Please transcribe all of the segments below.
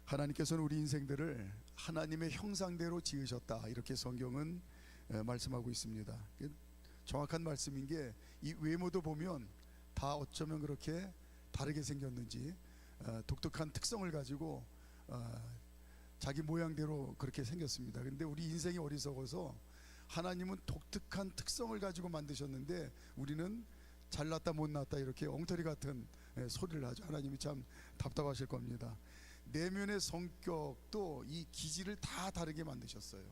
하나님께서는 우리 인생들을 하나님의 형상대로 지으셨다, 이렇게 성경은 말씀하고 있습니다. 정확한 말씀인 게, 이 외모도 보면 다 어쩌면 그렇게 다르게 생겼는지 독특한 특성을 가지고 자기 모양대로 그렇게 생겼습니다. 근데 우리 인생이 어리석어서 하나님은 독특한 특성을 가지고 만드셨는데 우리는 잘났다 못났다 이렇게 엉터리 같은 소리를 하죠. 하나님이 참 답답하실 겁니다. 내면의 성격도 이 기질을 다 다르게 만드셨어요.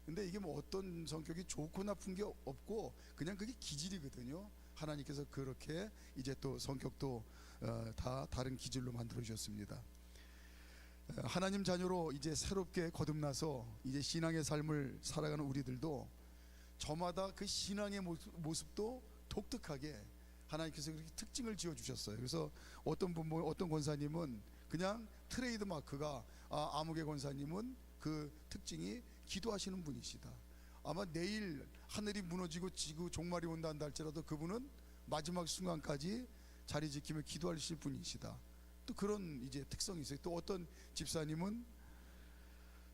근데 이게 뭐 어떤 성격이 좋고 나쁜 게 없고 그냥 그게 기질이거든요. 하나님께서 그렇게 이제 또 성격도 다 다른 기질로 만들어 주셨습니다. 하나님 자녀로 이제 새롭게 거듭나서 이제 신앙의 삶을 살아가는 우리들도 저마다 그 신앙의 모습도 독특하게 하나님께서 그렇게 특징을 지어 주셨어요. 그래서 어떤 권사님은 그냥 트레이드 마크가 아무개 권사님은 그 특징이 기도하시는 분이시다. 아마 내일 하늘이 무너지고 지구 종말이 온다 한다 할지라도 그분은 마지막 순간까지 자리 지키며 기도하실 분이시다. 또 그런 이제 특성이 있어요. 또 어떤 집사님은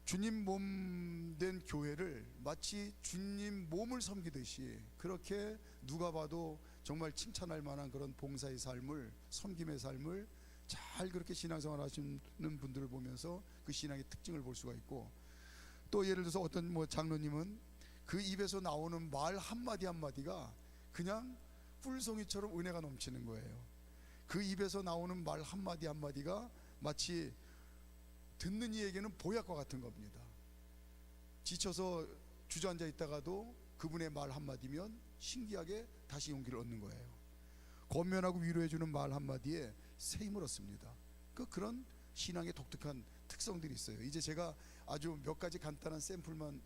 주님 몸 된 교회를 마치 주님 몸을 섬기듯이 그렇게 누가 봐도 정말 칭찬할 만한 그런 봉사의 삶을, 섬김의 삶을 잘 그렇게 신앙생활 하시는 분들을 보면서 그 신앙의 특징을 볼 수가 있고, 또 예를 들어서 어떤 장로님은 그 입에서 나오는 말 한마디 한마디가 그냥 뿔송이처럼 은혜가 넘치는 거예요. 그 입에서 나오는 말 한마디 한마디가 마치 듣는 이에게는 보약과 같은 겁니다. 지쳐서 주저앉아 있다가도 그분의 말 한마디면 신기하게 다시 용기를 얻는 거예요. 권면하고 위로해주는 말 한마디에 새 힘을 얻습니다. 그런 신앙의 독특한 특성들이 있어요. 이제 제가 아주 몇 가지 간단한 샘플만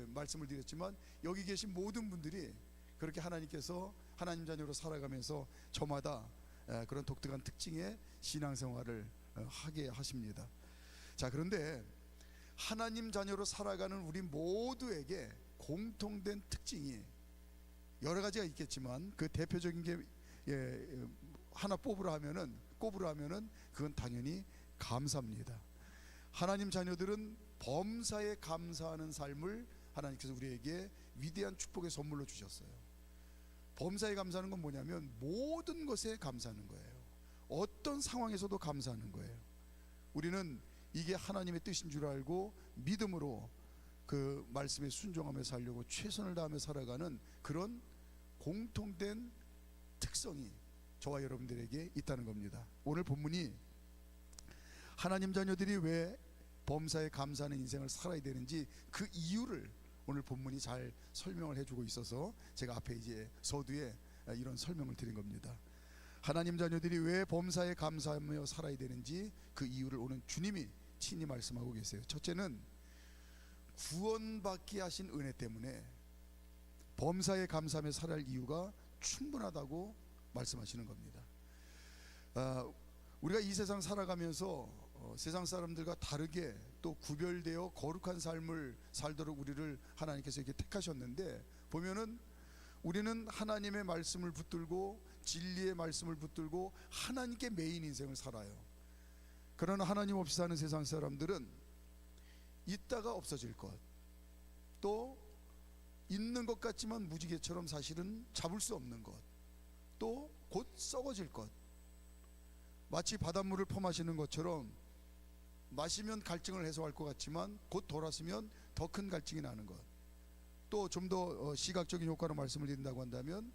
말씀을 드렸지만 여기 계신 모든 분들이 그렇게 하나님께서 하나님 자녀로 살아가면서 저마다 그런 독특한 특징의 신앙생활을 하게 하십니다. 자, 그런데 하나님 자녀로 살아가는 우리 모두에게 공통된 특징이 여러 가지가 있겠지만 그 대표적인 게 하나 꼽으라 하면은 그건 당연히 감사입니다. 하나님 자녀들은 범사에 감사하는 삶을 하나님께서 우리에게 위대한 축복의 선물로 주셨어요. 범사에 감사하는 건 뭐냐면 모든 것에 감사하는 거예요. 어떤 상황에서도 감사하는 거예요. 우리는 이게 하나님의 뜻인 줄 알고 믿음으로 그 말씀에 순종하며 살려고 최선을 다하며 살아가는 그런 공통된 특성이 저와 여러분들에게 있다는 겁니다. 오늘 본문이 하나님 자녀들이 왜 범사에 감사하는 인생을 살아야 되는지 그 이유를 오늘 본문이 잘 설명을 해주고 있어서 제가 앞에 이제 서두에 이런 설명을 드린 겁니다. 하나님 자녀들이 왜 범사에 감사하며 살아야 되는지 그 이유를 오늘 주님이 친히 말씀하고 계세요. 첫째는 구원받게 하신 은혜 때문에 범사에 감사하며 살아야 할 이유가 충분하다고 말씀하시는 겁니다. 우리가 이 세상 살아가면서 세상 사람들과 다르게 또 구별되어 거룩한 삶을 살도록 우리를 하나님께서 이렇게 택하셨는데, 보면은 우리는 하나님의 말씀을 붙들고 진리의 말씀을 붙들고 하나님께 매인 인생을 살아요. 그러나 하나님 없이 사는 세상 사람들은 있다가 없어질 것, 또 있는 것 같지만 무지개처럼 사실은 잡을 수 없는 것, 또 곧 썩어질 것, 마치 바닷물을 퍼마시는 것처럼 마시면 갈증을 해소할 것 같지만 곧 돌았으면 더 큰 갈증이 나는 것, 또 좀 더 시각적인 효과로 말씀을 드린다고 한다면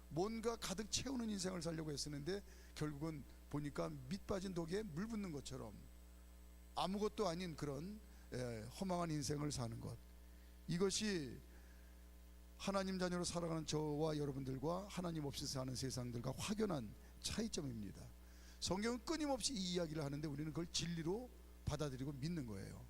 뭔가 가득 채우는 인생을 살려고 했었는데 결국은 보니까 밑 빠진 독에 물 붓는 것처럼 아무것도 아닌 그런 허망한 인생을 사는 것, 이것이 하나님 자녀로 살아가는 저와 여러분들과 하나님 없이 사는 세상들과 확연한 차이점입니다. 성경은 끊임없이 이 이야기를 하는데 우리는 그걸 진리로 받아들이고 믿는 거예요.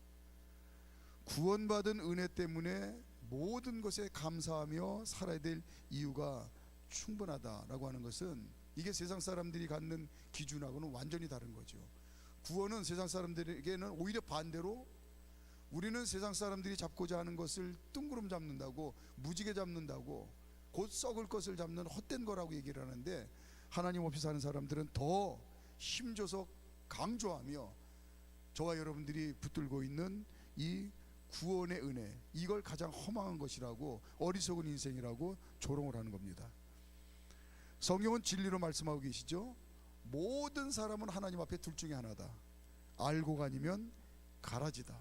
구원받은 은혜 때문에 모든 것에 감사하며 살아야 될 이유가 충분하다라고 하는 것은 이게 세상 사람들이 갖는 기준하고는 완전히 다른 거죠. 구원은 세상 사람들에게는 오히려 반대로 우리는 세상 사람들이 잡고자 하는 것을 뜬구름 잡는다고, 무지개 잡는다고, 곧 썩을 것을 잡는 헛된 거라고 얘기를 하는데, 하나님 없이 사는 사람들은 더 힘줘서 강조하며 저와 여러분들이 붙들고 있는 이 구원의 은혜, 이걸 가장 허망한 것이라고, 어리석은 인생이라고 조롱을 하는 겁니다. 성경은 진리로 말씀하고 계시죠. 모든 사람은 하나님 앞에 둘 중에 하나다. 알고가 아니면 가라지다.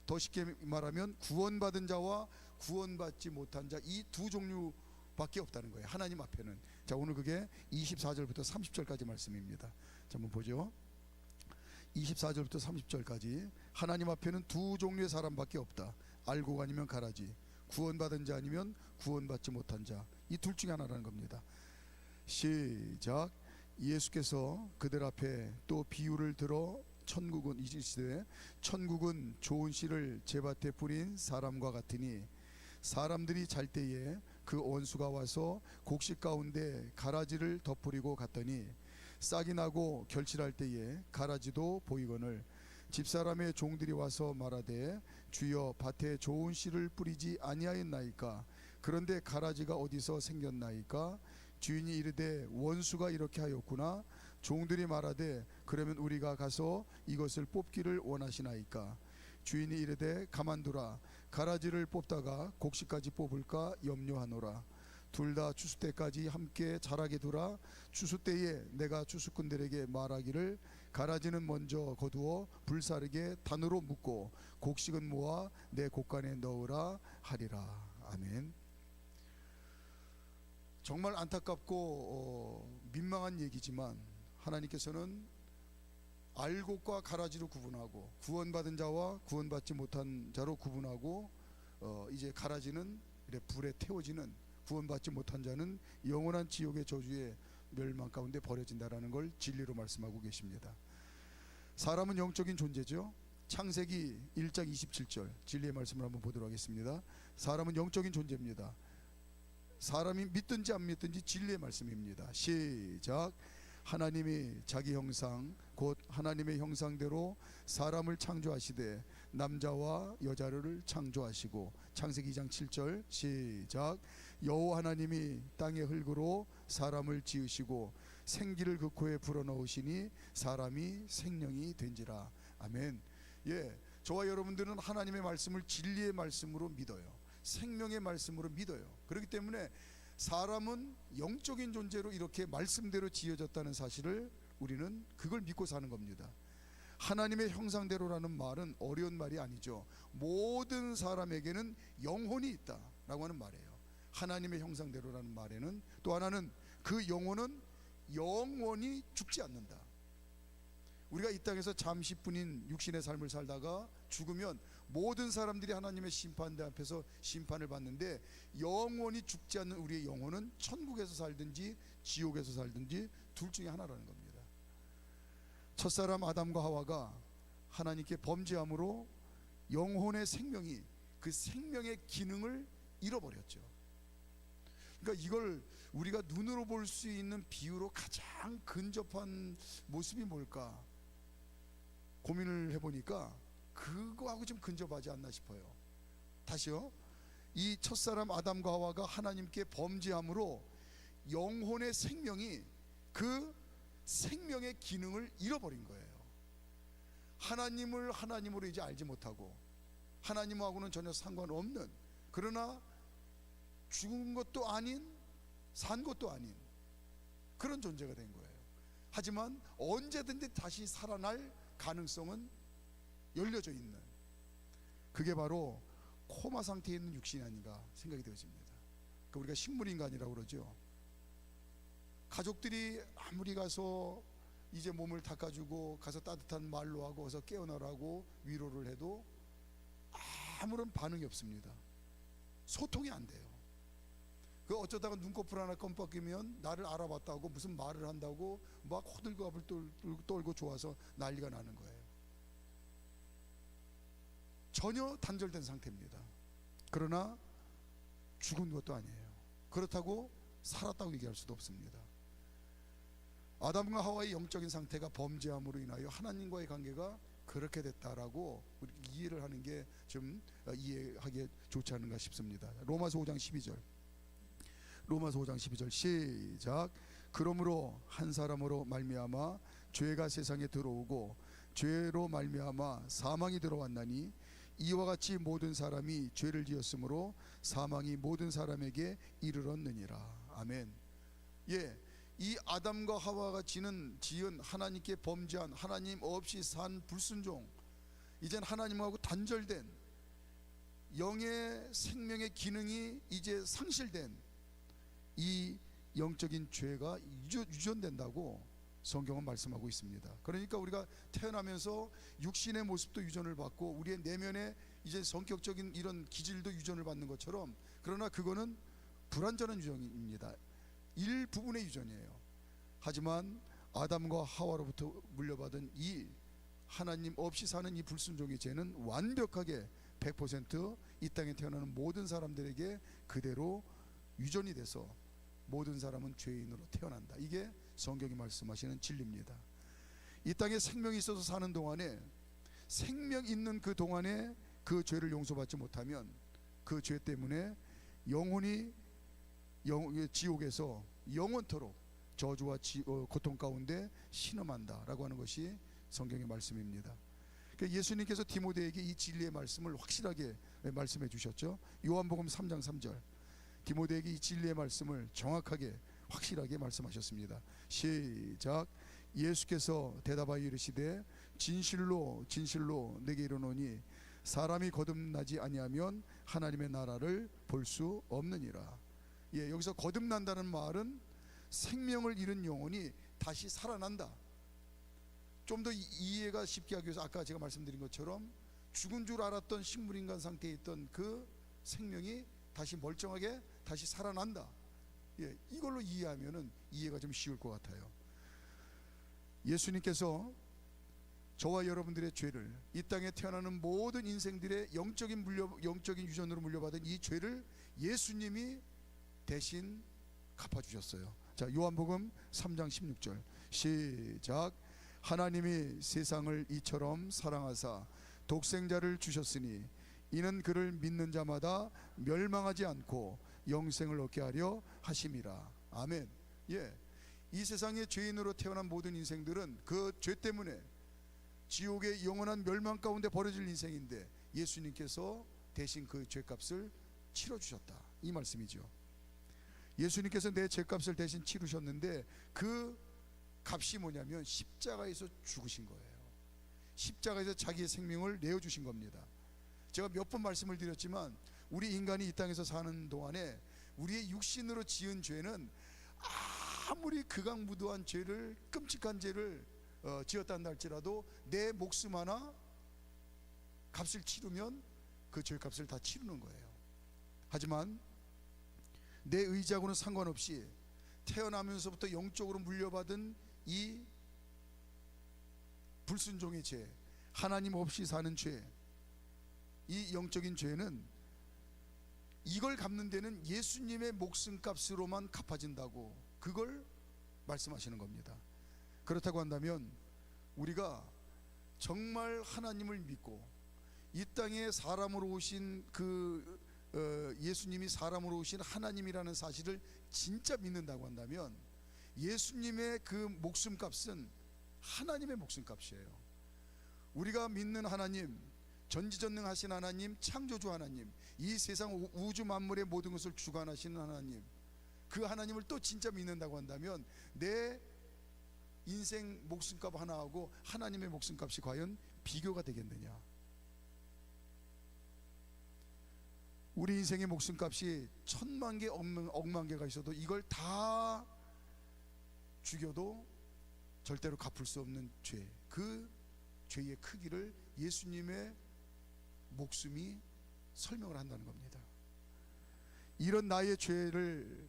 더 쉽게 말하면 구원받은 자와 구원받지 못한 자, 이 두 종류밖에 없다는 거예요, 하나님 앞에는. 자, 오늘 그게 24절부터 30절까지 말씀입니다. 자, 한번 보죠. 24절부터 30절까지 하나님 앞에는 두 종류의 사람밖에 없다. 알고가 아니면 가라지, 구원받은 자 아니면 구원받지 못한 자, 이 둘 중에 하나라는 겁니다. 시작. 예수께서 그들 앞에 또 비유를 들어 천국은, 이르시되 천국은 좋은 씨를 제밭에 뿌린 사람과 같으니 사람들이 잘 때에 그 원수가 와서 곡식 가운데 가라지를 덧뿌리고 갔더니 싹이 나고 결실할 때에 가라지도 보이거늘 집사람의 종들이 와서 말하되 주여 밭에 좋은 씨를 뿌리지 아니하였나이까? 그런데 가라지가 어디서 생겼나이까? 주인이 이르되 원수가 이렇게 하였구나. 종들이 말하되 그러면 우리가 가서 이것을 뽑기를 원하시나이까? 주인이 이르되 가만두라. 가라지를 뽑다가 곡식까지 뽑을까 염려하노라. 둘 다 추수 때까지 함께 자라게 두라. 추수 때에 내가 추수꾼들에게 말하기를 가라지는 먼저 거두어 불사르게 단으로 묶고 곡식은 모아 내 곡간에 넣으라 하리라. 아멘. 정말 안타깝고 민망한 얘기지만 하나님께서는 알곡과 가라지로 구분하고 구원받은 자와 구원받지 못한 자로 구분하고, 이제 가라지는 불에 태워지는, 구원받지 못한 자는 영원한 지옥의 저주의 멸망 가운데 버려진다라는 걸 진리로 말씀하고 계십니다. 사람은 영적인 존재죠. 창세기 1장 27절 진리의 말씀을 한번 보도록 하겠습니다. 사람은 영적인 존재입니다. 사람이 믿든지 안 믿든지 진리의 말씀입니다. 시작. 하나님이 자기 형상 곧 하나님의 형상대로 사람을 창조하시되 남자와 여자를 창조하시고, 창세기 2장 7절 시작. 여호와 하나님이 땅의 흙으로 사람을 지으시고 생기를 그 코에 불어넣으시니 사람이 생명이 된지라. 아멘. 예, 저와 여러분들은 하나님의 말씀을 진리의 말씀으로 믿어요. 생명의 말씀으로 믿어요. 그렇기 때문에 사람은 영적인 존재로 이렇게 말씀대로 지어졌다는 사실을 우리는 그걸 믿고 사는 겁니다. 하나님의 형상대로라는 말은 어려운 말이 아니죠. 모든 사람에게는 영혼이 있다라고 하는 말이에요. 하나님의 형상대로라는 말에는 또 하나는 그 영혼은 영원히 죽지 않는다. 우리가 이 땅에서 잠시뿐인 육신의 삶을 살다가 죽으면 모든 사람들이 하나님의 심판대 앞에서 심판을 받는데, 영원히 죽지 않는 우리의 영혼은 천국에서 살든지 지옥에서 살든지 둘 중에 하나라는 겁니다. 첫사람 아담과 하와가 하나님께 범죄함으로 영혼의 생명이, 그 생명의 기능을 잃어버렸죠. 그러니까 이걸 우리가 눈으로 볼 수 있는 비유로 가장 근접한 모습이 뭘까 고민을 해보니까 그거하고 좀 근접하지 않나 싶어요. 다시요. 이 첫사람 아담과 하와가 하나님께 범죄함으로 영혼의 생명이, 그 생명의 기능을 잃어버린 거예요. 하나님을 하나님으로 이제 알지 못하고 하나님하고는 전혀 상관없는, 그러나 죽은 것도 아닌 산 것도 아닌 그런 존재가 된 거예요. 하지만 언제든지 다시 살아날 가능성은 열려져 있는, 그게 바로 코마 상태에 있는 육신이 아닌가 생각이 되어집니다. 그러니까 우리가 식물인간이라고 그러죠. 가족들이 아무리 가서 이제 몸을 닦아주고 가서 따뜻한 말로 하고 어서 깨어나라고 위로를 해도 아무런 반응이 없습니다. 소통이 안 돼요. 그 어쩌다가 눈꺼풀 하나 껌뻑이면 나를 알아봤다고 무슨 말을 한다고 막 호들갑을 떨고 좋아서 난리가 나는 거예요. 전혀 단절된 상태입니다. 그러나 죽은 것도 아니에요. 그렇다고 살았다고 얘기할 수도 없습니다. 아담과 하와의 영적인 상태가 범죄함으로 인하여 하나님과의 관계가 그렇게 됐다라고 우리 이해를 하는 게 좀 이해하기 좋지 않은가 싶습니다. 로마서 5장 12절 로마서 5장 12절 시작. 그러므로 한 사람으로 말미암아 죄가 세상에 들어오고 죄로 말미암아 사망이 들어왔나니 이와 같이 모든 사람이 죄를 지었으므로 사망이 모든 사람에게 이르렀느니라. 아멘. 예, 이 아담과 하와가 지은 하나님께 범죄한, 하나님 없이 산 불순종, 이젠 하나님하고 단절된, 영의 생명의 기능이 이제 상실된 이 영적인 죄가 유전된다고 성경은 말씀하고 있습니다. 그러니까 우리가 태어나면서 육신의 모습도 유전을 받고 우리의 내면의 이제 성격적인 이런 기질도 유전을 받는 것처럼, 그러나 그거는 불완전한 유전입니다. 일부분의 유전이에요. 하지만 아담과 하와로부터 물려받은 이 하나님 없이 사는 이 불순종의 죄는 완벽하게 100% 이 땅에 태어나는 모든 사람들에게 그대로 유전이 돼서 모든 사람은 죄인으로 태어난다. 이게 성경이 말씀하시는 진리입니다. 이 땅에 생명이 있어서 사는 동안에, 생명 있는 그 동안에 그 죄를 용서받지 못하면 그 죄 때문에 영혼이 지옥에서 영원토록 저주와 고통 가운데 신음한다라고 하는 것이 성경의 말씀입니다. 예수님께서 디모데에게 이 진리의 말씀을 확실하게 말씀해 주셨죠. 요한복음 3장 3절, 디모데에게 이 진리의 말씀을 정확하게 확실하게 말씀하셨습니다. 시작. 예수께서 대답하여 이르시되 진실로 진실로 내게 이르노니 사람이 거듭나지 아니하면 하나님의 나라를 볼 수 없느니라. 예, 여기서 거듭난다는 말은 생명을 잃은 영혼이 다시 살아난다. 좀 더 이해가 쉽게 하기 위해서 아까 제가 말씀드린 것처럼 죽은 줄 알았던 식물인간 상태에 있던 그 생명이 다시 멀쩡하게 다시 살아난다. 예, 이걸로 이해하면은 이해가 좀 쉬울 것 같아요. 예수님께서 저와 여러분들의 죄를, 이 땅에 태어나는 모든 인생들의 영적인 유전으로 물려받은 이 죄를 예수님이 대신 갚아주셨어요. 자, 요한복음 3장 16절 시작. 하나님이 세상을 이처럼 사랑하사 독생자를 주셨으니 이는 그를 믿는 자마다 멸망하지 않고 영생을 얻게 하려 하심이라. 아멘. 예, 이 세상에 죄인으로 태어난 모든 인생들은 그 죄 때문에 지옥의 영원한 멸망 가운데 버려질 인생인데 예수님께서 대신 그 죄값을 치러주셨다, 이 말씀이죠. 예수님께서 내 죄값을 대신 치르셨는데 그 값이 뭐냐면 십자가에서 죽으신 거예요. 십자가에서 자기의 생명을 내어주신 겁니다. 제가 몇 번 말씀을 드렸지만 우리 인간이 이 땅에서 사는 동안에 우리의 육신으로 지은 죄는 아무리 극악무도한 죄를, 끔찍한 죄를 지었다는 할지라도 내 목숨 하나 값을 치르면 그 죄값을 다 치르는 거예요. 하지만 내 의지하고는 상관없이 태어나면서부터 영적으로 물려받은 이 불순종의 죄, 하나님 없이 사는 죄, 이 영적인 죄는 이걸 갚는 데는 예수님의 목숨값으로만 갚아진다고, 그걸 말씀하시는 겁니다. 그렇다고 한다면 우리가 정말 하나님을 믿고 이 땅에 사람으로 오신 예수님이 사람으로 오신 하나님이라는 사실을 진짜 믿는다고 한다면 예수님의 그 목숨값은 하나님의 목숨값이에요. 우리가 믿는 하나님, 전지전능하신 하나님, 창조주 하나님, 이 세상 우주 만물의 모든 것을 주관하시는 하나님, 그 하나님을 또 진짜 믿는다고 한다면 내 인생 목숨값 하나하고 하나님의 목숨값이 과연 비교가 되겠느냐? 우리 인생의 목숨값이 1000만 개, 억만 개가 있어도 이걸 다 죽여도 절대로 갚을 수 없는 죄, 그 죄의 크기를 예수님의 목숨이 설명을 한다는 겁니다. 이런 나의 죄를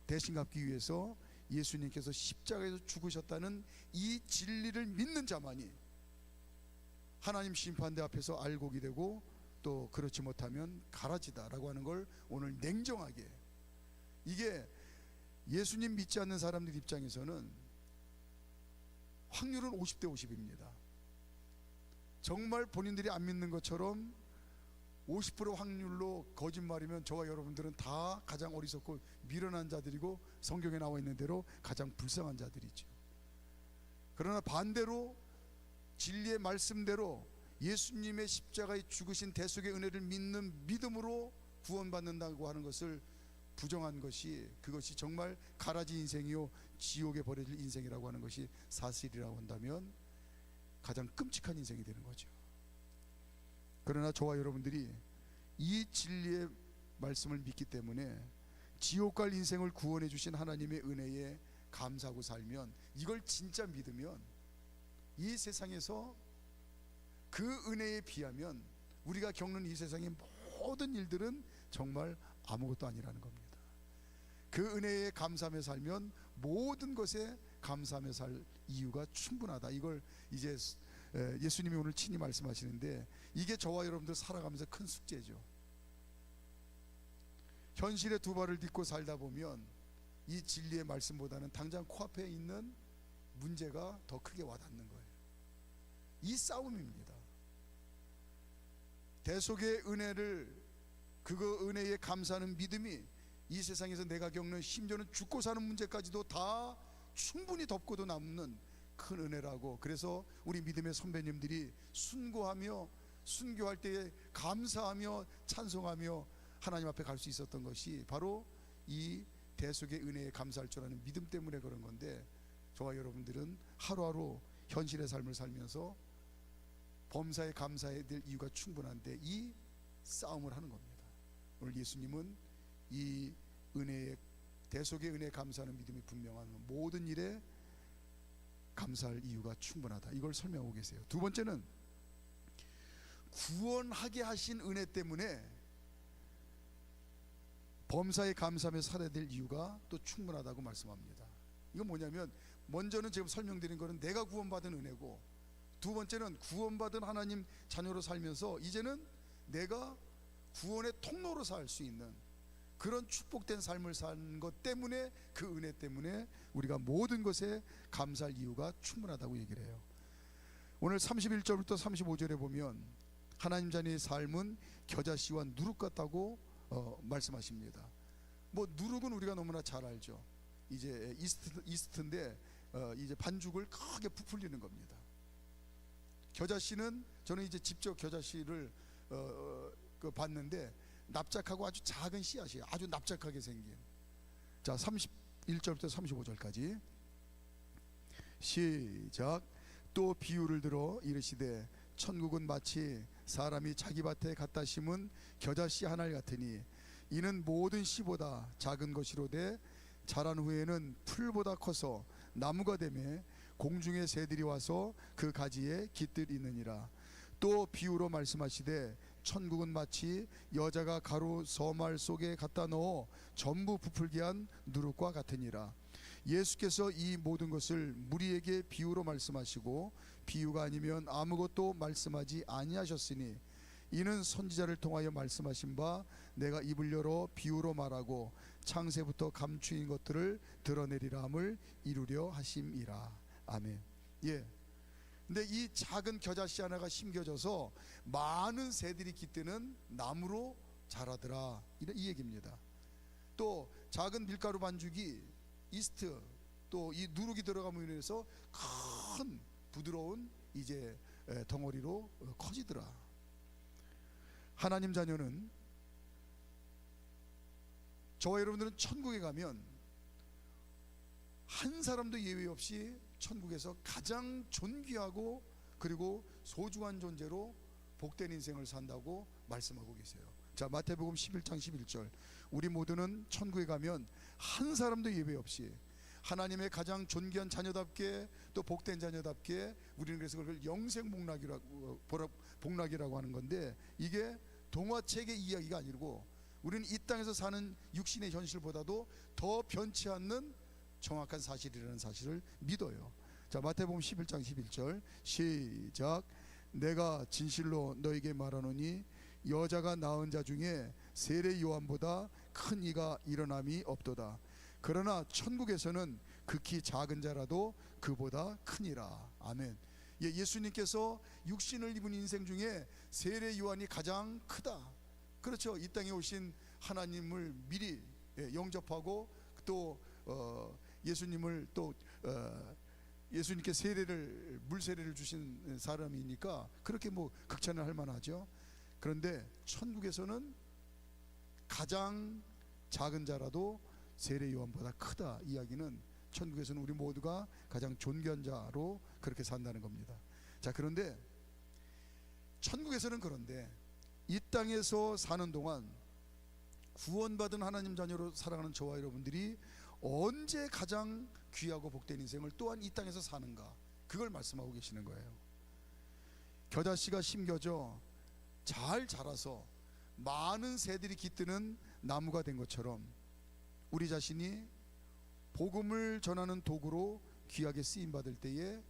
대신 갚기 위해서 예수님께서 십자가에서 죽으셨다는 이 진리를 믿는 자만이 하나님 심판대 앞에서 알곡이 되고 또 그렇지 못하면 가라지다라고 하는 걸 오늘 냉정하게, 이게 예수님 믿지 않는 사람들 입장에서는 확률은 50대 50입니다. 정말 본인들이 안 믿는 것처럼 50% 확률로 거짓말이면 저와 여러분들은 다 가장 어리석고 미련한 자들이고 성경에 나와 있는 대로 가장 불쌍한 자들이죠. 그러나 반대로 진리의 말씀대로 예수님의 십자가에 죽으신 대속의 은혜를 믿는 믿음으로 구원받는다고 하는 것을 부정한 것이, 그것이 정말 가라지 인생이요 지옥에 버려질 인생이라고 하는 것이 사실이라고 한다면 가장 끔찍한 인생이 되는 거죠. 그러나 저와 여러분들이 이 진리의 말씀을 믿기 때문에 지옥 갈 인생을 구원해 주신 하나님의 은혜에 감사하고 살면, 이걸 진짜 믿으면 이 세상에서 그 은혜에 비하면 우리가 겪는 이 세상의 모든 일들은 정말 아무것도 아니라는 겁니다. 그 은혜에 감사하며 살면 모든 것에 감사하며 살 이유가 충분하다. 이걸 이제 예수님이 오늘 친히 말씀하시는데, 이게 저와 여러분들 살아가면서 큰 숙제죠. 현실의 두 발을 딛고 살다 보면 이 진리의 말씀보다는 당장 코앞에 있는 문제가 더 크게 와닿는 거예요. 이 싸움입니다. 대속의 은혜를, 그 은혜에 감사하는 믿음이 이 세상에서 내가 겪는, 심지어는 죽고 사는 문제까지도 다 충분히 덮고도 남는 큰 은혜라고. 그래서 우리 믿음의 선배님들이 순고하며 순교할 때에 감사하며 찬송하며 하나님 앞에 갈 수 있었던 것이 바로 이 대속의 은혜에 감사할 줄 아는 믿음 때문에 그런 건데, 저와 여러분들은 하루하루 현실의 삶을 살면서 범사에 감사해야 될 이유가 충분한데 이 싸움을 하는 겁니다. 오늘 예수님은 이 은혜의, 대속의 은혜에 감사하는 믿음이 분명한 모든 일에 감사할 이유가 충분하다, 이걸 설명하고 계세요. 두 번째는 구원하게 하신 은혜 때문에 범사에 감사하며 살아야 될 이유가 또 충분하다고 말씀합니다. 이건 뭐냐면, 먼저는 지금 설명드린 거는 내가 구원받은 은혜고, 두 번째는 구원받은 하나님 자녀로 살면서 이제는 내가 구원의 통로로 살 수 있는 그런 축복된 삶을 사는 것 때문에, 그 은혜 때문에 우리가 모든 것에 감사할 이유가 충분하다고 얘기를 해요. 오늘 31절부터 35절에 보면 하나님 자녀의 삶은 겨자씨와 누룩 같다고 말씀하십니다. 뭐 누룩은 우리가 너무나 잘 알죠. 이제 이스트인데 이제 반죽을 크게 부풀리는 겁니다. 겨자씨는 저는 이제 직접 겨자씨를 봤는데 납작하고 아주 작은 씨앗이에요. 아주 납작하게 생긴. 자, 31절부터 35절까지 시작. 또 비유를 들어 이르시되 천국은 마치 사람이 자기 밭에 갖다 심은 겨자씨 한 알 같으니 이는 모든 씨보다 작은 것이로되 자란 후에는 풀보다 커서 나무가 되매 공중의 새들이 와서 그 가지에 깃들 있느니라. 또 비유로 말씀하시되 천국은 마치 여자가 가루 서말 속에 갖다 넣어 전부 부풀게 한 누룩과 같으니라. 예수께서 이 모든 것을 무리에게 비유로 말씀하시고 비유가 아니면 아무것도 말씀하지 아니하셨으니 이는 선지자를 통하여 말씀하신 바 내가 입을 열어 비유로 말하고 창세부터 감추인 것들을 드러내리라 함을 이루려 하심이라. 아멘. 예. 근데 이 작은 겨자씨 하나가 심겨져서 많은 새들이 깃드는 나무로 자라더라, 이 얘기입니다. 또 작은 밀가루 반죽이 이스트, 또 이 누룩이 들어감으로 인해서 큰 부드러운 이제 덩어리로 커지더라. 하나님 자녀는, 저와 여러분들은 천국에 가면 한 사람도 예외 없이 천국에서 가장 존귀하고 그리고 소중한 존재로 복된 인생을 산다고 말씀하고 계세요. 자, 마태복음 11장 11절. 우리 모두는 천국에 가면 한 사람도 예외 없이 하나님의 가장 존귀한 자녀답게, 또 복된 자녀답게, 우리는 그래서 그걸 영생 복락이라고 하는 건데, 이게 동화책의 이야기가 아니고 우리는 이 땅에서 사는 육신의 현실보다도 더 변치 않는 정확한 사실이라는 사실을 믿어요. 자, 마태복음 11장 11절 시작. 내가 진실로 너에게 말하노니 여자가 낳은 자 중에 세례 요한보다 큰 이가 일어남이 없도다. 그러나 천국에서는 극히 작은 자라도 그보다 크니라. 아멘. 예, 예수님께서 육신을 입은 인생 중에 세례 요한이 가장 크다. 그렇죠. 이 땅에 오신 하나님을 미리 영접하고 또 예수님을 또 예수님께 물 세례를 주신 사람이니까 그렇게 뭐 극찬을 할 만하죠. 그런데 천국에서는 가장 작은 자라도 세례 요한보다 크다 이야기는, 천국에서는 우리 모두가 가장 존귀한 자로 그렇게 산다는 겁니다. 자, 그런데 천국에서는, 그런데 이 땅에서 사는 동안 구원받은 하나님 자녀로 살아가는 저와 여러분들이 언제 가장 귀하고 복된 인생을 또한 이 땅에서 사는가, 그걸 말씀하고 계시는 거예요. 겨자씨가 심겨져 잘 자라서 많은 새들이 깃드는 나무가 된 것처럼 우리 자신이 복음을 전하는 도구로 귀하게 쓰임받을 때에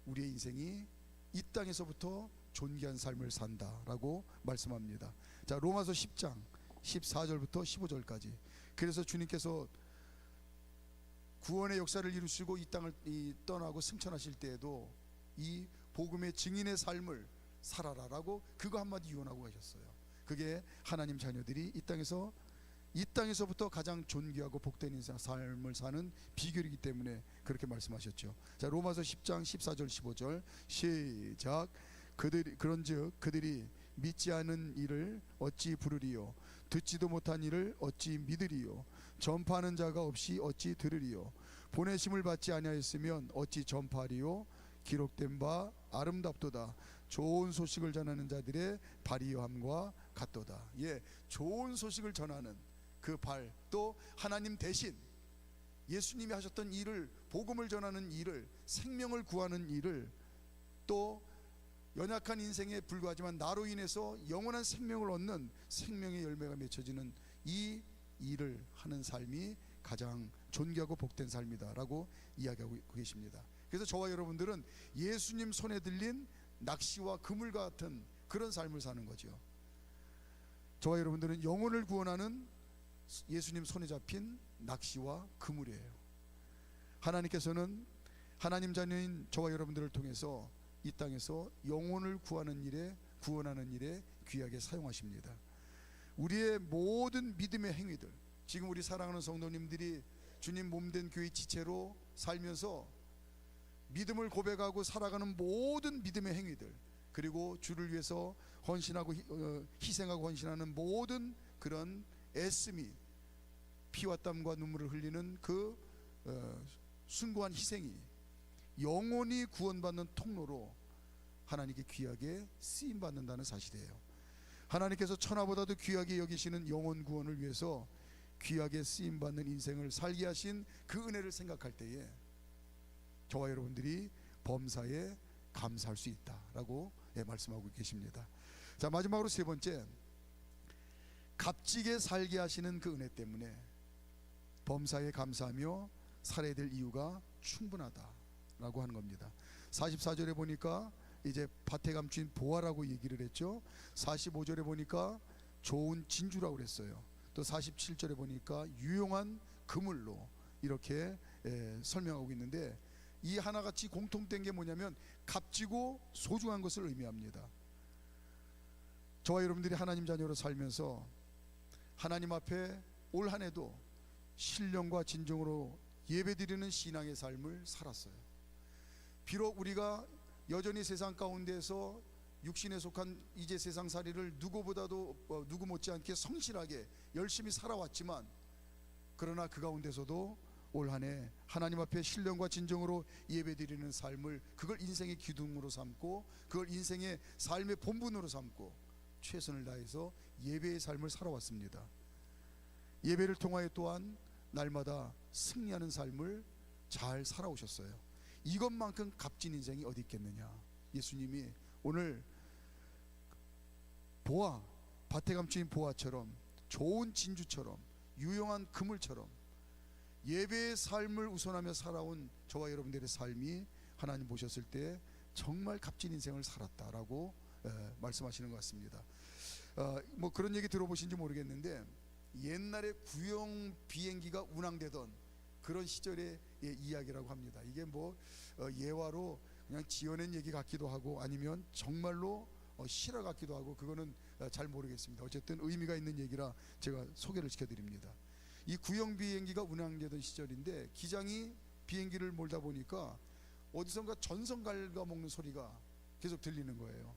우리의 인생이 이 땅에서부터 존귀한 삶을 산다라고 말씀합니다. 자, 로마서 10장 14절부터 15절까지. 그래서 주님께서 구원의 역사를 이루시고 이 땅을 떠나고 승천하실 때에도 이 복음의 증인의 삶을 살아라라고 그거 한마디 유언하고 가셨어요. 그게 하나님 자녀들이 이 땅에서부터 가장 존귀하고 복된 인생 삶을 사는 비결이기 때문에 그렇게 말씀하셨죠. 자, 로마서 10장 14절 15절 시작. 그런즉 그들이 믿지 않은 일을 어찌 부르리요, 듣지도 못한 일을 어찌 믿으리요, 전파하는 자가 없이 어찌 들으리요, 보내심을 받지 아니하였으면 어찌 전파하리요. 기록된 바 아름답도다. 좋은 소식을 전하는 자들의 발이함과 같도다. 예, 좋은 소식을 전하는 그 발, 또 하나님 대신 예수님이 하셨던 일을, 복음을 전하는 일을, 생명을 구하는 일을, 또 연약한 인생에 불과하지만 나로 인해서 영원한 생명을 얻는 생명의 열매가 맺혀지는 이 일을 하는 삶이 가장 존귀하고 복된 삶이다라고 이야기하고 계십니다. 그래서 저와 여러분들은 예수님 손에 들린 낚시와 그물 같은 그런 삶을 사는 거죠. 저와 여러분들은 영혼을 구원하는 예수님 손에 잡힌 낚시와 그물이에요. 하나님께서는 하나님 자녀인 저와 여러분들을 통해서 이 땅에서 영혼을 구원하는 일에 귀하게 사용하십니다. 우리의 모든 믿음의 행위들, 지금 우리 사랑하는 성도님들이 주님 몸된 교회 지체로 살면서 믿음을 고백하고 살아가는 모든 믿음의 행위들, 그리고 주를 위해서 헌신하고 희생하고 헌신하는 모든 그런 애씀이, 피와 땀과 눈물을 흘리는 그 숭고한 희생이 영원히 구원받는 통로로 하나님께 귀하게 쓰임받는다는 사실이에요. 하나님께서 천하보다도 귀하게 여기시는 영혼 구원을 위해서 귀하게 쓰임받는 인생을 살게 하신 그 은혜를 생각할 때에 저와 여러분들이 범사에 감사할 수 있다라고 말씀하고 계십니다. 자, 마지막으로 세 번째, 값지게 살게 하시는 그 은혜 때문에 범사에 감사하며 살아야 될 이유가 충분하다라고 하는 겁니다. 44절에 보니까 이제 밭에 감춘 보화라고 얘기를 했죠. 45절에 보니까 좋은 진주라고 그랬어요. 또 47절에 보니까 유용한 그물로 이렇게 설명하고 있는데, 이 하나같이 공통된 게 뭐냐면 값지고 소중한 것을 의미합니다. 저와 여러분들이 하나님 자녀로 살면서 하나님 앞에 올 한 해도 신령과 진정으로 예배드리는 신앙의 삶을 살았어요. 비록 우리가 여전히 세상 가운데서 육신에 속한 이제 세상살이를 누구 못지않게 성실하게 열심히 살아왔지만, 그러나 그 가운데서도 올 한 해 하나님 앞에 신령과 진정으로 예배드리는 삶을, 그걸 인생의 기둥으로 삼고 그걸 인생의 삶의 본분으로 삼고 최선을 다해서 예배의 삶을 살아왔습니다. 예배를 통하여 또한 날마다 승리하는 삶을 잘 살아오셨어요. 이것만큼 값진 인생이 어디 있겠느냐. 예수님이 오늘 보화, 밭에 감춘 보화처럼, 좋은 진주처럼, 유용한 그물처럼 예배의 삶을 우선하며 살아온 저와 여러분들의 삶이 하나님 보셨을 때 정말 값진 인생을 살았다라고 말씀하시는 것 같습니다. 뭐 그런 얘기 들어보신지 모르겠는데, 옛날에 구형 비행기가 운항되던 그런 시절의 이야기라고 합니다. 이게 뭐 예화로 그냥 지어낸 얘기 같기도 하고 아니면 정말로 실화 같기도 하고, 그거는 잘 모르겠습니다. 어쨌든 의미가 있는 얘기라 제가 소개를 시켜드립니다. 이 구형 비행기가 운항되던 시절인데, 기장이 비행기를 몰다 보니까 어디선가 전선 갉아먹는 소리가 계속 들리는 거예요.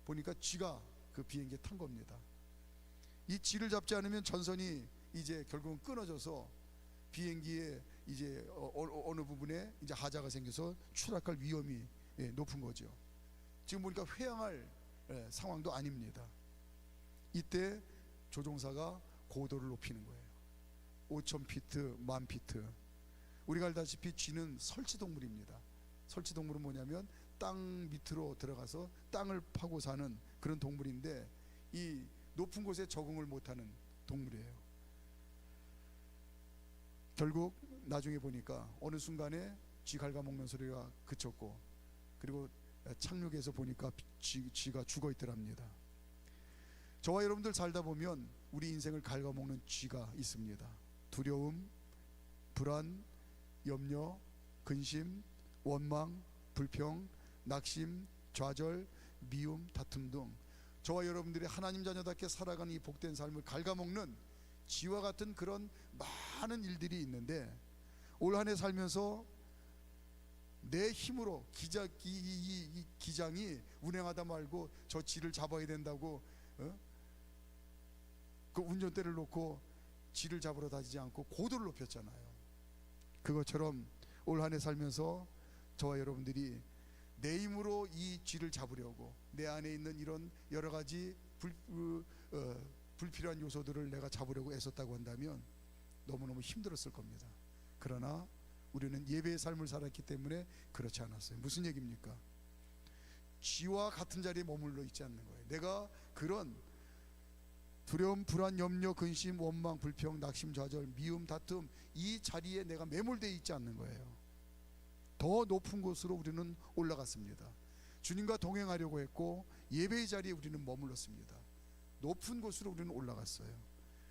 보니까 쥐가 그 비행기에 탄 겁니다. 이 쥐를 잡지 않으면 전선이 이제 결국은 끊어져서 비행기에 이제 어느 부분에 이제 하자가 생겨서 추락할 위험이 높은 거죠. 지금 보니까 회항할 상황도 아닙니다. 이때 조종사가 고도를 높이는 거예요. 5,000피트, 10,000피트. 우리가 알다시피 쥐는 설치동물입니다. 설치동물은 뭐냐면 땅 밑으로 들어가서 땅을 파고 사는 그런 동물인데, 이 높은 곳에 적응을 못하는 동물이에요. 결국 나중에 보니까 어느 순간에 쥐 갉아먹는 소리가 그쳤고, 그리고 착륙해서 보니까 쥐가 죽어 있더랍니다. 저와 여러분들 살다 보면 우리 인생을 갉아먹는 쥐가 있습니다. 두려움, 불안, 염려, 근심, 원망, 불평, 낙심, 좌절, 미움, 다툼 등 저와 여러분들이 하나님 자녀답게 살아가는 이 복된 삶을 갉아먹는 쥐와 같은 그런 많은 일들이 있는데, 올 한 해 살면서 내 힘으로 이 기장이 운행하다 말고 저 쥐를 잡아야 된다고 그 운전대를 놓고 쥐를 잡으러 다니지 않고 고도를 높였잖아요. 그것처럼 올 한 해 살면서 저와 여러분들이 내 힘으로 이 쥐를 잡으려고 내 안에 있는 이런 여러 가지 불필요한 요소들을 내가 잡으려고 애썼다고 한다면 너무너무 힘들었을 겁니다. 그러나 우리는 예배의 삶을 살았기 때문에 그렇지 않았어요. 무슨 얘기입니까? 쥐와 같은 자리에 머물러 있지 않는 거예요. 내가 그런 두려움, 불안, 염려, 근심, 원망, 불평, 낙심, 좌절, 미움, 다툼, 이 자리에 내가 매몰되어 있지 않는 거예요. 더 높은 곳으로 우리는 올라갔습니다. 주님과 동행하려고 했고 예배의 자리에 우리는 머물렀습니다. 높은 곳으로 우리는 올라갔어요.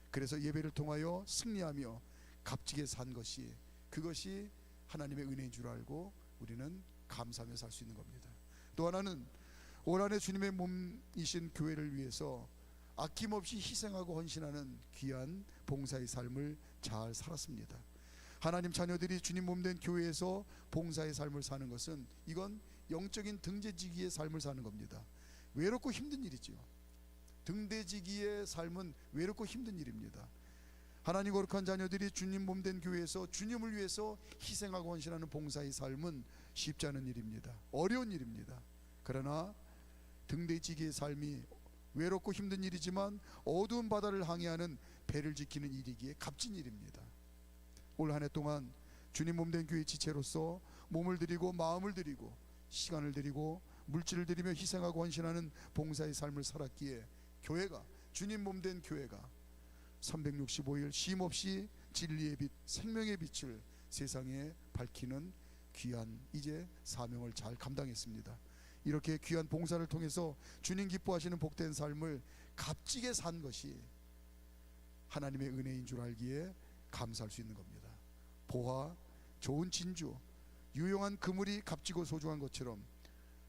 그래서 예배를 통하여 승리하며 값지게 산 것이, 그것이 하나님의 은혜인 줄 알고 우리는 감사하며 살 수 있는 겁니다. 또 하나는 올 한 해 주님의 몸이신 교회를 위해서 아낌없이 희생하고 헌신하는 귀한 봉사의 삶을 잘 살았습니다. 하나님 자녀들이 주님 몸된 교회에서 봉사의 삶을 사는 것은, 이건 영적인 등대지기의 삶을 사는 겁니다. 외롭고 힘든 일이죠. 등대지기의 삶은 외롭고 힘든 일입니다. 하나님 거룩한 자녀들이 주님 몸된 교회에서 주님을 위해서 희생하고 헌신하는 봉사의 삶은 쉽지 않은 일입니다. 어려운 일입니다. 그러나 등대지기의 삶이 외롭고 힘든 일이지만 어두운 바다를 항해하는 배를 지키는 일이기에 값진 일입니다. 올 한 해 동안 주님 몸된 교회 지체로서 몸을 드리고 마음을 드리고 시간을 드리고 물질을 드리며 희생하고 헌신하는 봉사의 삶을 살았기에 교회가, 주님 몸된 교회가 365일 쉼없이 진리의 빛, 생명의 빛을 세상에 밝히는 귀한 이제 사명을 잘 감당했습니다. 이렇게 귀한 봉사를 통해서 주님 기뻐하시는 복된 삶을 값지게 산 것이 하나님의 은혜인 줄 알기에 감사할 수 있는 겁니다. 보화, 좋은 진주, 유용한 그물이 값지고 소중한 것처럼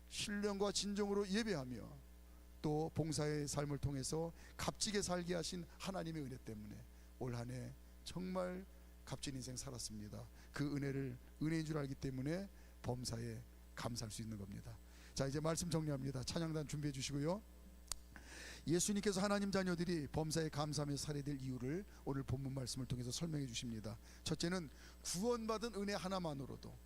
신령과 진정으로 예배하며 또 봉사의 삶을 통해서 값지게 살게 하신 하나님의 은혜 때문에 올 한 해 정말 값진 인생 살았습니다. 그 은혜를 은혜인 줄 알기 때문에 범사에 감사할 수 있는 겁니다. 자, 이제 말씀 정리합니다. 찬양단 준비해 주시고요. 예수님께서 하나님 자녀들이 범사에 감사하며 살아야 될 이유를 오늘 본문 말씀을 통해서 설명해 주십니다. 첫째는 구원받은 은혜 하나만으로도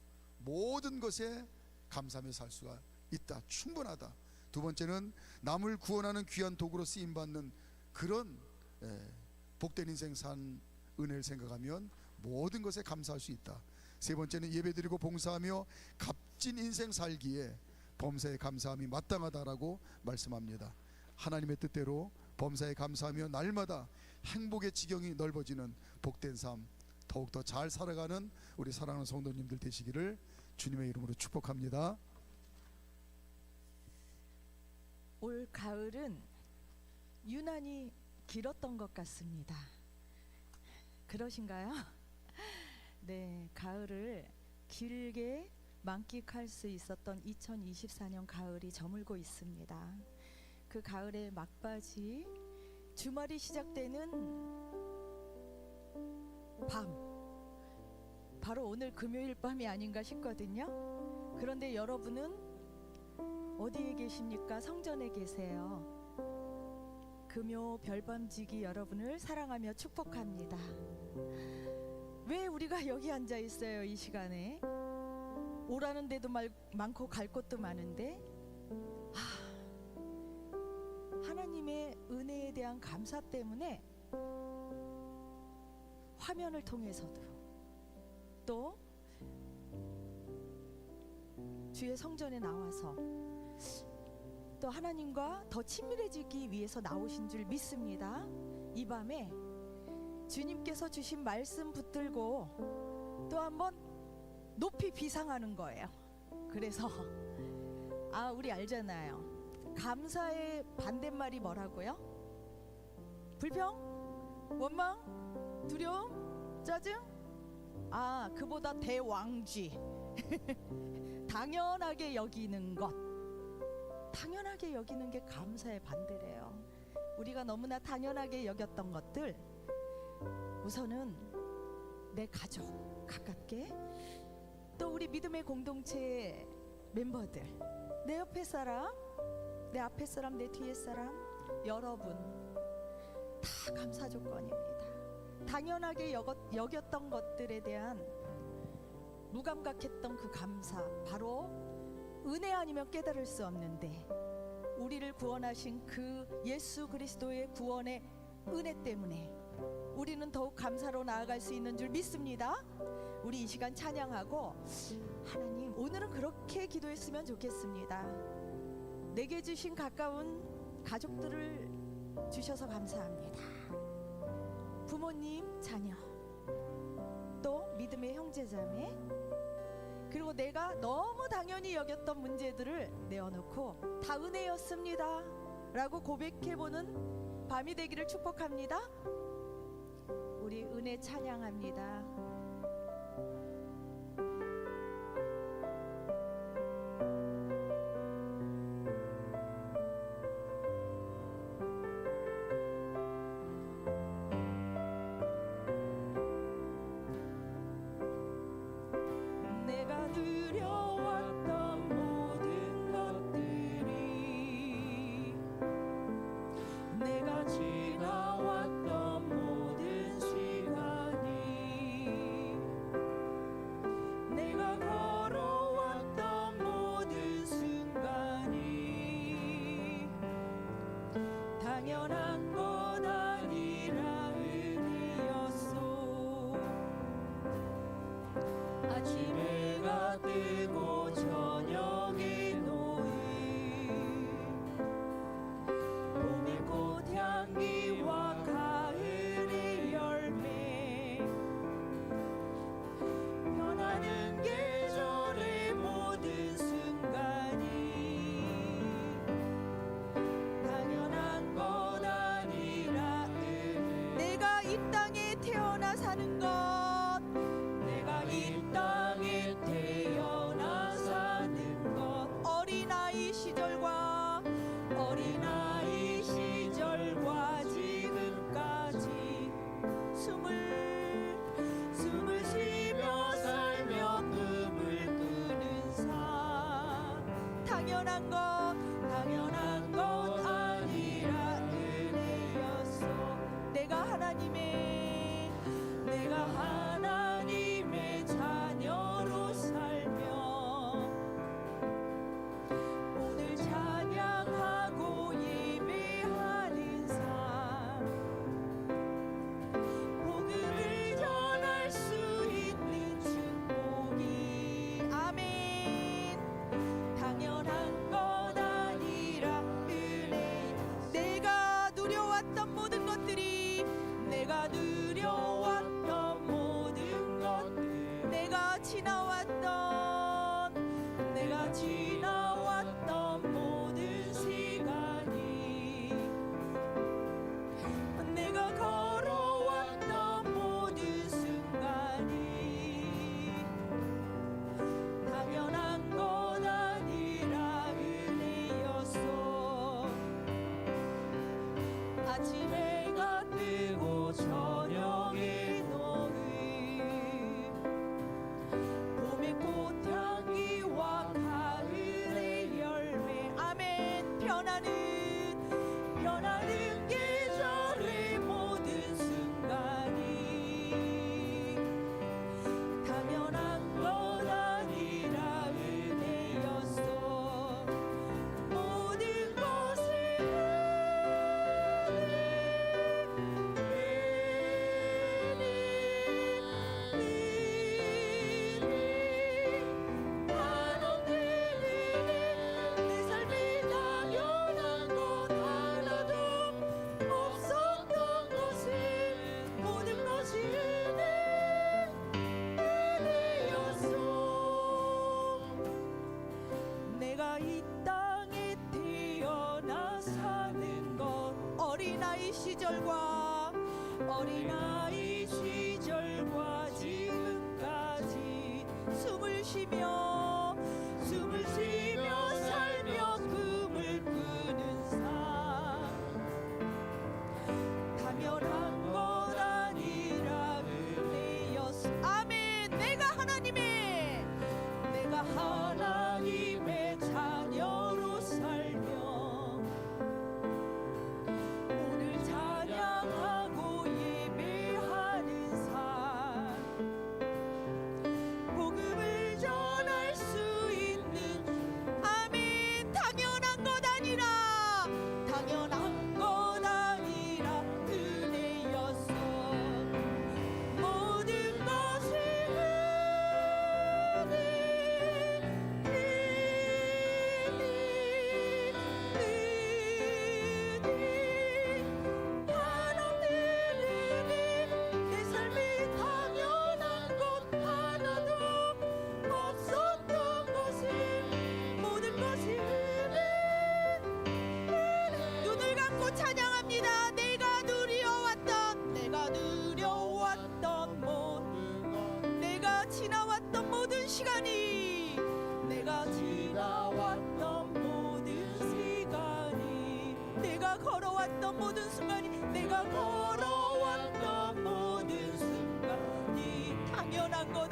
모든 것에 감사하며 살 수가 있다, 충분하다. 두 번째는 남을 구원하는 귀한 도구로 쓰임받는 그런 복된 인생 산 은혜를 생각하면 모든 것에 감사할 수 있다. 세 번째는 예배드리고 봉사하며 값진 인생 살기에 범사에 감사함이 마땅하다라고 말씀합니다. 하나님의 뜻대로 범사에 감사하며 날마다 행복의 지경이 넓어지는 복된 삶, 더욱더 잘 살아가는 우리 사랑하는 성도님들 되시기를 주님의 이름으로 축복합니다. 올 가을은 유난히 길었던 것 같습니다. 그러신가요? 네, 가을을 길게 만끽할 수 있었던 2024년 가을이 저물고 있습니다. 그 가을의 막바지, 주말이 시작되는 밤, 바로 오늘 금요일 밤이 아닌가 싶거든요. 그런데 여러분은 어디에 계십니까? 성전에 계세요. 금요 별밤지기 여러분을 사랑하며 축복합니다. 왜 우리가 여기 앉아 있어요? 이 시간에 오라는 데도 많고 갈 곳도 많은데 하나님의 은혜에 대한 감사 때문에 화면을 통해서도 또 주의 성전에 나와서 또 하나님과 더 친밀해지기 위해서 나오신 줄 믿습니다. 이 밤에 주님께서 주신 말씀 붙들고 또 한번 높이 비상하는 거예요. 그래서 우리 알잖아요. 감사의 반대말이 뭐라고요? 불평? 원망? 두려움? 짜증? 그보다 대왕쥐. 당연하게 여기는 것. 당연하게 여기는 게 감사의 반대래요. 우리가 너무나 당연하게 여겼던 것들, 우선은 내 가족 가깝게, 또 우리 믿음의 공동체 멤버들, 내 옆에 사람, 내 앞에 사람, 내 뒤에 사람, 여러분 다 감사 조건입니다. 당연하게 여겼던 것들에 대한 무감각했던 그 감사, 바로 은혜 아니면 깨달을 수 없는데 우리를 구원하신 그 예수 그리스도의 구원의 은혜 때문에 우리는 더욱 감사로 나아갈 수 있는 줄 믿습니다. 우리 이 시간 찬양하고, 하나님 오늘은 그렇게 기도했으면 좋겠습니다. 내게 주신 가까운 가족들을 주셔서 감사합니다. 부모님, 자녀, 또 믿음의 형제자매, 그리고 내가 너무 당연히 여겼던 문제들을 내어놓고 다 은혜였습니다 라고 고백해보는 밤이 되기를 축복합니다. 우리 은혜 찬양합니다. 당연한 것 아니라 은혜였소. 아침에 해가 뜨고 저녁에 노을, 봄의 꽃향기와 가을의 열매, 변하는 계절의 모든 순간이 당연한 것 아니라 은혜. 내가 이 땅에 태어나 사는 것, 내가 이 땅에 태어나 사는 것, 어린아이 시절과 어린아이 시절과 지금까지 숨을 쉬며 살며 꿈을 꾸는 삶, 당연한 것 당연한 것 아니라 은혜였소. 내가 하나님의 자녀로 살며 오늘 찬양하고 예배하는 삶, 복음을 전할 수 있는 축복이 아멘. 당연한 것 아니라 은혜. 내가 누려왔던 모든 것들이 내가 누려왔던 모든 시절과 어린아이 시절과 지금까지 숨을 쉬며 살며 꿈을 꾸는 삶 당연한 것 아니라 은혜였어. 아멘. 내가 하나님의 자녀로 살며 오늘 찬양하고 예배하는 삶 복음을 전할 수 있는 아멘. 당연한 것 아니라 은혜였어 모든 것이 내 삶이 당연한 것 하나도 없었던 것이 모든 것이 눈을 감고 찬양합니다. 내가 누려왔던 내가 지나왔던 모든 시간이 내가 걸어왔던 모든 순간이 당연한 것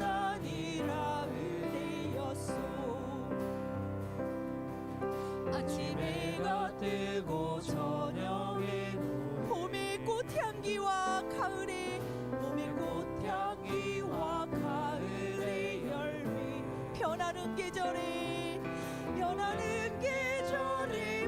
아니라 은혜였어 아침에가 뜨고 저녁에 봄의 꽃향기와 가을의 열매 변하는 계절에